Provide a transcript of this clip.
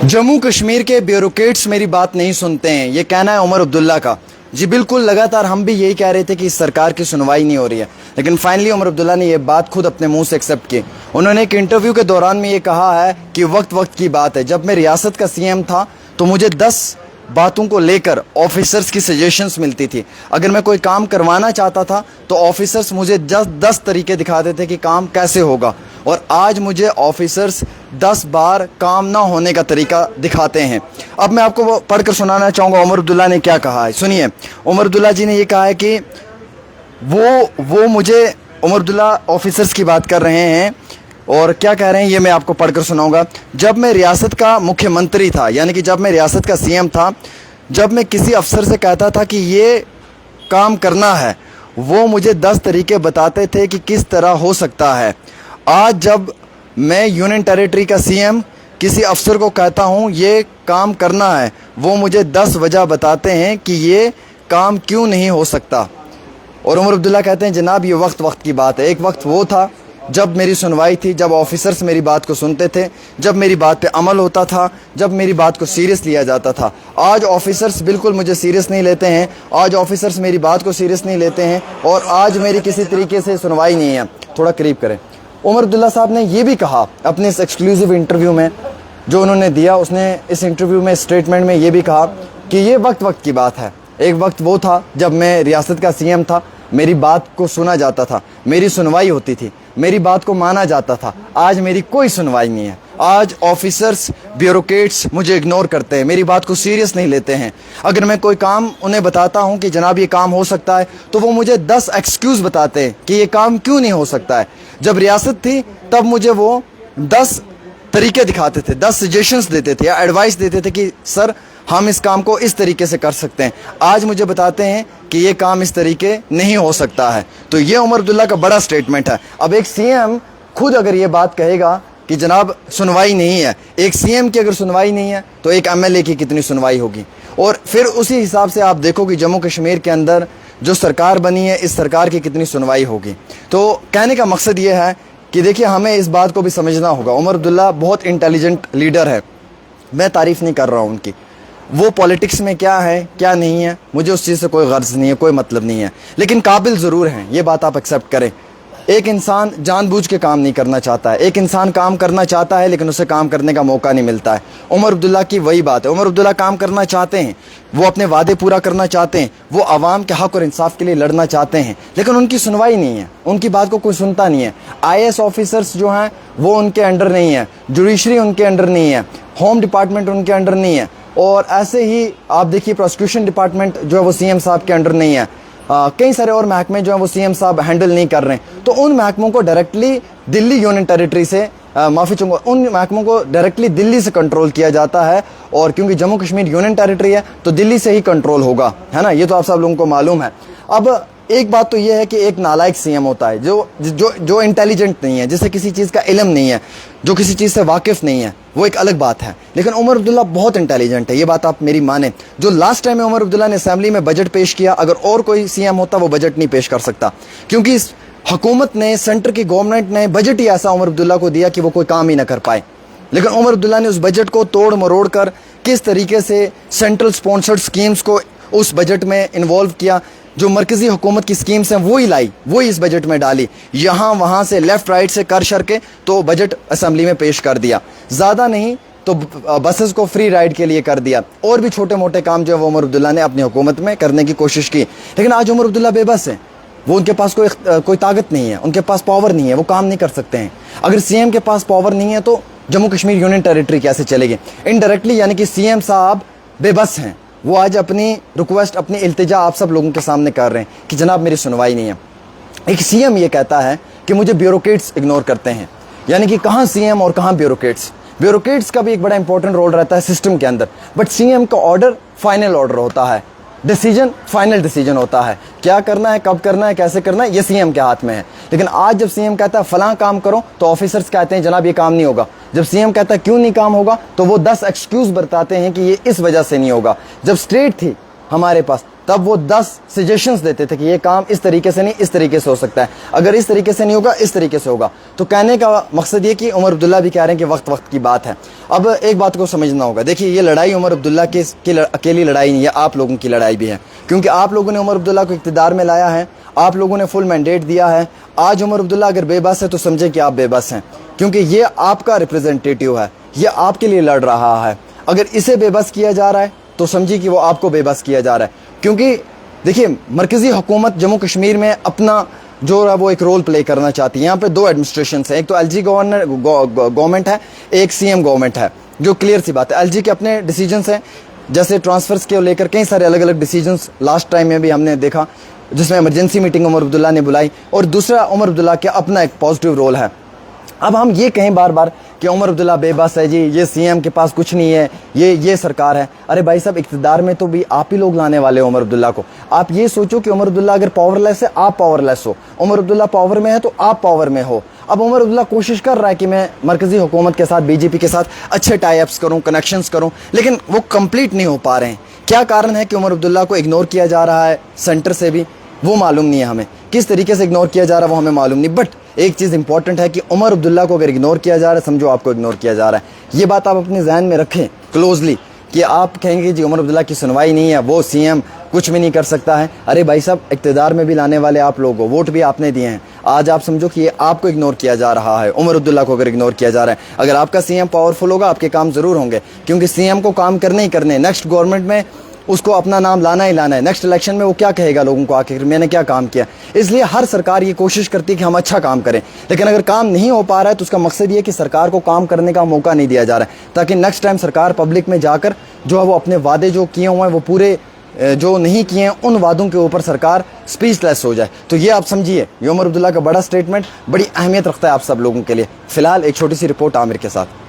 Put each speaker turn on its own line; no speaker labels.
जम्मू कश्मीर के ब्यूरोक्रेट्स मेरी बात नहीं सुनते हैं, ये कहना है उमर अब्दुल्ला का। जी बिल्कुल, लगातार हम भी यही कह रहे थे कि इस सरकार की सुनवाई नहीं हो रही है, लेकिन फाइनली उमर अब्दुल्ला ने ये बात खुद अपने मुंह से एक्सेप्ट की। उन्होंने एक इंटरव्यू के दौरान में ये कहा है कि वक्त वक्त की बात है। जब मैं रियासत का सीएम था तो मुझे 10 बातों को लेकर ऑफिसर्स की सजेशंस मिलती थी। अगर मैं कोई काम करवाना चाहता था तो ऑफिसर्स मुझे 10 तरीके दिखाते थे कि काम कैसे होगा, और आज मुझे ऑफिसर्स 10 बार काम ना होने का तरीका दिखाते हैं। अब मैं आपको वो पढ़कर सुनाना चाहूँगा उमर अब्दुल्ला ने क्या कहा है। सुनिए, उमर अब्दुल्ला जी ने ये कहा है कि वो मुझे, उमर अब्दुल्ला ऑफिसर्स की बात कर रहे हैं और क्या कह रहे हैं ये मैं आपको पढ़कर सुनाऊंगा। जब मैं रियासत का मुख्यमंत्री था, यानी कि जब मैं रियासत का सीएम था, जब मैं किसी अफसर से कहता था कि ये काम करना है, वो मुझे 10 तरीके बताते थे कि किस तरह हो सकता है। आज जब मैं यूनियन टेरिटरी का सीएम किसी अफसर को कहता हूँ ये काम करना है, वो मुझे 10 वजह बताते हैं कि ये काम क्यों नहीं हो सकता। और उमर अब्दुल्ला कहते हैं जनाब ये वक्त की बात है। एक वक्त वो था जब मेरी सुनवाई थी, जब ऑफिसर्स मेरी बात को सुनते थे, जब मेरी बात पे अमल होता था, जब मेरी बात को सीरियस लिया जाता था। आज ऑफिसर्स बिल्कुल मुझे सीरियस नहीं लेते हैं, आज ऑफिसर्स मेरी बात को सीरियस नहीं लेते हैं, और आज मेरी किसी तरीके से सुनवाई नहीं है। थोड़ा करीब करें। उमर अब्दुल्ला साहब ने ये भी कहा अपने इस एक्सक्लूसिव इंटरव्यू में जो उन्होंने दिया, उसने इस इंटरव्यू में स्टेटमेंट में ये भी कहा कि ये वक्त की बात है। एक वक्त वो था जब मैं रियासत का सीएम था, मेरी बात को सुना जाता था, मेरी सुनवाई होती थी, मेरी बात को माना जाता था। आज मेरी कोई सुनवाई नहीं है। आज ऑफिसर्स, ब्यूरोक्रेट्स मुझे इग्नोर करते हैं, मेरी बात को सीरियस नहीं लेते हैं। अगर मैं कोई काम उन्हें बताता हूं कि जनाब ये काम हो सकता है, तो वो मुझे 10 एक्सक्यूज़ बताते हैं कि ये काम क्यों नहीं हो सकता है। जब रियासत थी तब मुझे वो 10 तरीके दिखाते थे, 10 सजेशंस देते थे या एडवाइस देते थे कि सर हम इस काम को इस तरीके से कर सकते हैं। आज मुझे बताते हैं कि ये काम इस तरीके नहीं हो सकता है। तो ये उमर अब्दुल्ला का बड़ा स्टेटमेंट है। अब एक सीएम खुद अगर ये बात कहेगा कि जनाब सुनवाई नहीं है, एक सीएम की अगर सुनवाई नहीं है तो एक एमएलए की कितनी सुनवाई होगी। और फिर उसी हिसाब से आप देखो कि जम्मू कश्मीर के अंदर जो सरकार बनी है, इस सरकार की कितनी सुनवाई होगी। तो कहने का मकसद ये है कि देखिए हमें इस बात को भी समझना होगा। उमर अब्दुल्ला बहुत इंटेलिजेंट लीडर है, मैं तारीफ़ नहीं कर रहा हूँ उनकी। वो पॉलिटिक्स में क्या है क्या नहीं है मुझे उस चीज़ से कोई गर्ज नहीं है, कोई मतलब नहीं है, लेकिन काबिल ज़रूर हैं, ये बात आप एक्सेप्ट करें। एक इंसान जानबूझ के काम नहीं करना चाहता है, एक इंसान काम करना चाहता है लेकिन उसे काम करने का मौका नहीं मिलता है। उमर अब्दुल्ला की वही बात है। उमर अब्दुल्ला काम करना चाहते हैं, वो अपने वादे पूरा करना चाहते हैं, वो आवाम के हक और इंसाफ के लिए लड़ना चाहते हैं, लेकिन उनकी सुनवाई नहीं है, उनकी बात को कोई सुनता नहीं है। आईएएस ऑफिसर्स जो हैं वो उनके अंडर नहीं है, जुडिशरी उनके अंडर नहीं है, होम डिपार्टमेंट उनके अंडर नहीं है, और ऐसे ही आप देखिए प्रोसिक्यूशन डिपार्टमेंट जो है वो सीएम साहब के अंडर नहीं है। कई सारे और महकमे जो हैं वो सीएम साहब हैंडल नहीं कर रहे हैं। तो उन महकमों को डायरेक्टली दिल्ली यूनियन टेरिटरी से माफ़ी चाहूँगा, उन महकमों को डायरेक्टली दिल्ली से कंट्रोल किया जाता है, और क्योंकि जम्मू कश्मीर यूनियन टेरिटरी है तो दिल्ली से ही कंट्रोल होगा, है ना। ये तो आप सब लोगों को मालूम है। अब एक बात तो ये है कि एक नालायक सीएम होता है जो इंटेलिजेंट नहीं है, जिसे किसी चीज़ का इल्म नहीं है, जो किसी चीज़ से वाकिफ़ नहीं है, वो एक अलग बात है। लेकिन उमर अब्दुल्ला बहुत इंटेलिजेंट है, ये बात आप मेरी माने। जो लास्ट टाइम में उमर अब्दुल्ला ने असेंबली में बजट पेश किया, अगर और कोई सीएम होता वो बजट नहीं पेश कर सकता, क्योंकि इस हुकूमत ने, सेंटर की गवर्नमेंट ने बजट ही ऐसा उमर अब्दुल्ला को दिया कि वो कोई काम ही ना कर पाए। लेकिन उमर अब्दुल्ला ने उस बजट को तोड़ मरोड़ कर किस तरीके से सेंट्रल स्पॉन्सर्ड स्कीम्स को उस बजट में इन्वॉल्व किया, जो मरकजी हुकूमत की स्कीम्स हैं वही लाई, वही इस बजट में डाली, यहाँ वहाँ से लेफ्ट राइट से कर शर के तो बजट असेंबली में पेश कर दिया। ज़्यादा नहीं तो बसेस को फ्री राइड के लिए कर दिया, और भी छोटे मोटे काम जो है वो उमर अब्दुल्ला ने अपनी हुकूमत में करने की कोशिश की। लेकिन आज उमर अब्दुल्ला बेबस है, वो उनके पास कोई ताकत नहीं है, उनके पास पावर नहीं है, वो काम नहीं कर सकते हैं। अगर सीएम के पास पावर नहीं है तो जम्मू कश्मीर यूनियन टेरिटरी कैसे चलेगी? इनडायरेक्टली यानी कि सीएम साहब बेबस हैं। वो आज अपनी रिक्वेस्ट, अपनी इल्तिजा आप सब लोगों के सामने कर रहे हैं कि जनाब मेरी सुनवाई नहीं है। एक सीएम ये कहता है कि मुझे ब्यूरोक्रेट्स इग्नोर करते हैं, यानी कि कहाँ सीएम और कहाँ ब्यूरोक्रेट्स। ब्यूरोक्रेट्स का भी एक बड़ा इंपॉर्टेंट रोल रहता है सिस्टम के अंदर, बट सीएम का ऑर्डर फाइनल ऑर्डर होता है, डिसीजन फाइनल डिसीजन होता है। क्या करना है, कब करना है, कैसे करना है, ये सीएम के हाथ में है। लेकिन आज जब सीएम कहता है फलां काम करो तो ऑफिसर्स कहते हैं जनाब ये काम नहीं होगा। जब सीएम कहता है क्यों नहीं काम होगा तो वो 10 एक्सक्यूज बताते हैं कि ये इस वजह से नहीं होगा। जब स्ट्रेट थी हमारे पास तब वो 10 सजेशंस देते थे कि ये काम इस तरीके से नहीं, इस तरीके से हो सकता है, अगर इस तरीके से नहीं होगा इस तरीके से होगा। तो कहने का मकसद ये कि उमर अब्दुल्ला भी कह रहे हैं कि वक्त वक्त की बात है। अब एक बात को समझना होगा, देखिए ये लड़ाई उमर अब्दुल्ला की अकेली लड़ाई नहीं है, आप लोगों की लड़ाई भी है, क्योंकि आप लोगों ने उमर अब्दुल्ला को इक़्तिदार में लाया है, आप लोगों ने फुल मैंडेट दिया है। आज उमर अब्दुल्ला अगर बेबस है तो समझे कि आप बेबस हैं, क्योंकि ये आपका रिप्रेजेंटेटिव है, ये आपके लिए लड़ रहा है। अगर इसे बेबस किया जा रहा है तो समझिए कि वो आपको बेबस किया जा रहा है। क्योंकि देखिए मरकज़ी हुकूमत जम्मू कश्मीर में अपना जो है वो एक रोल प्ले करना चाहती है। यहाँ पे 2 एडमिनिस्ट्रेशन है, एक तो एलजी गवर्नमेंट है, एक सीएम गवर्नमेंट है, जो क्लियर सी बात है। एलजी के अपने डिसीजंस हैं, जैसे ट्रांसफर्स के लेकर कई सारे अलग अलग डिसीजंस लास्ट टाइम में भी हमने देखा, जिसमें इमरजेंसी मीटिंग उमर अब्दुल्ला ने बुलाई, और दूसरा उमर अब्दुल्ला का अपना एक पॉजिटिव रोल है। अब हम ये कहें बार बार कि उमर अब्दुल्ला बेबस है जी, ये सीएम के पास कुछ नहीं है, ये सरकार है। अरे भाई साहब, इक़्तिदार में तो भी आप ही लोग लाने वाले हो उमर अब्दुल्ला को। आप ये सोचो कि उमर अब्दुल्ला अगर पावरलेस है, आप पावरलेस हो, उमर अब्दुल्ला पावर में है तो आप पावर में हो। अब उमर अब्दुल्ला कोशिश कर रहा है कि मैं मरकज़ी हुकूमत के साथ, बीजेपी के साथ अच्छे टाई अप्स करूँ, कनेक्शंस करूँ, लेकिन वो कंप्लीट नहीं हो पा रहे हैं। क्या कारण है कि उमर अब्दुल्ला को इग्नोर किया जा रहा है सेंटर से भी, वो मालूम नहीं है हमें, किस तरीके से इग्नोर किया जा रहा है वो हमें मालूम नहीं। बट एक चीज़ इंपॉर्टेंट है कि उमर अब्दुल्ला को अगर इग्नोर किया जा रहा है, समझो आपको इग्नोर किया जा रहा है। ये बात आप अपने जहन में रखें क्लोजली, कि आप कहेंगे जी उमर अब्दुल्ला की सुनवाई नहीं है, वो सीएम कुछ भी नहीं कर सकता है। अरे भाई साहब, इक़्तिदार में भी लाने वाले आप लोग हो, वोट भी आपने दिए हैं। आज आप समझो कि ये आपको इग्नोर किया जा रहा है, उमर अब्दुल्ला को अगर इग्नोर किया जा रहा है। अगर आपका सीएम पावरफुल होगा, आपके काम ज़रूर होंगे, क्योंकि सीएम को काम करने ही करने, नेक्स्ट गवर्नमेंट में उसको अपना नाम लाना ही लाना है। नेक्स्ट इलेक्शन में वो क्या कहेगा लोगों को आखिर मैंने क्या काम किया। इसलिए हर सरकार ये कोशिश करती है कि हम अच्छा काम करें, लेकिन अगर काम नहीं हो पा रहा है तो उसका मकसद ये है कि सरकार को काम करने का मौका नहीं दिया जा रहा है, ताकि नेक्स्ट टाइम सरकार पब्लिक में जाकर जो है वो अपने वादे जो किए हुए हैं वो पूरे जो नहीं किए हैं, उन वादों के ऊपर सरकार स्पीचलेस हो जाए। तो ये आप समझिए, ये उमर अब्दुल्ला का बड़ा स्टेटमेंट बड़ी अहमियत रखता है आप सब लोगों के लिए। फिलहाल एक छोटी सी रिपोर्ट आमिर के साथ।